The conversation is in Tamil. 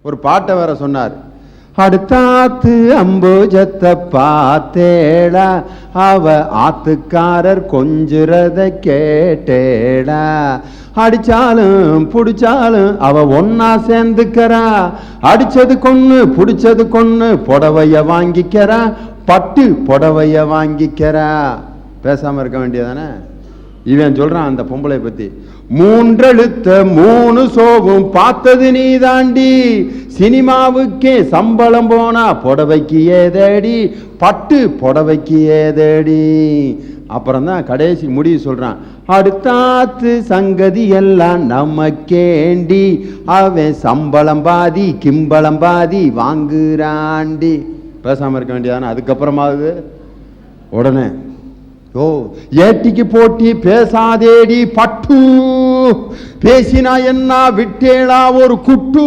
ஒரு பாட்டை வேற சொன்னார். அடுத்தாத்து அம்புஜத்தை பார்த்தேடா, அவ ஆத்துக்காரர் கொஞ்சுறத கேட்டேடா, அடிச்சாலும் புடிச்சாலும் அவ ஒன்னா சேர்ந்துக்கிறா, அடிச்சது கொன்னு புடிச்சது கொன்னு புடவைய வாங்கிக்கிறா, பட்டு புடவைய வாங்கிக்கிறா. பேசாம இருக்க வேண்டியதானே? இவன் சொல்றான் அந்த பொம்பளை பத்தி, மூன்றெழுத்த மூணு சோவும் பார்த்தது நீ தாண்டி, சினிமாவுக்கே சம்பளம் போனா புடவைக்கு ஏதேடி, பட்டு புடவைக்கு ஏதேடி. அப்புறம் தான் கடைசி முடிவு சொல்றான், அடுத்தாத்து சங்கதி எல்லாம் நமக்கேண்டி, அவன் சம்பளம் பாதி கிம்பளம் பாதி வாங்குறாண்டி. பேசாம இருக்க வேண்டியதானே? அதுக்கப்புறமாவது உடனே ஏட்டிக்கு போட்டி பேசாதேடி பட்டு, பேசினா என்ன விட்டேளா ஒரு குட்டு.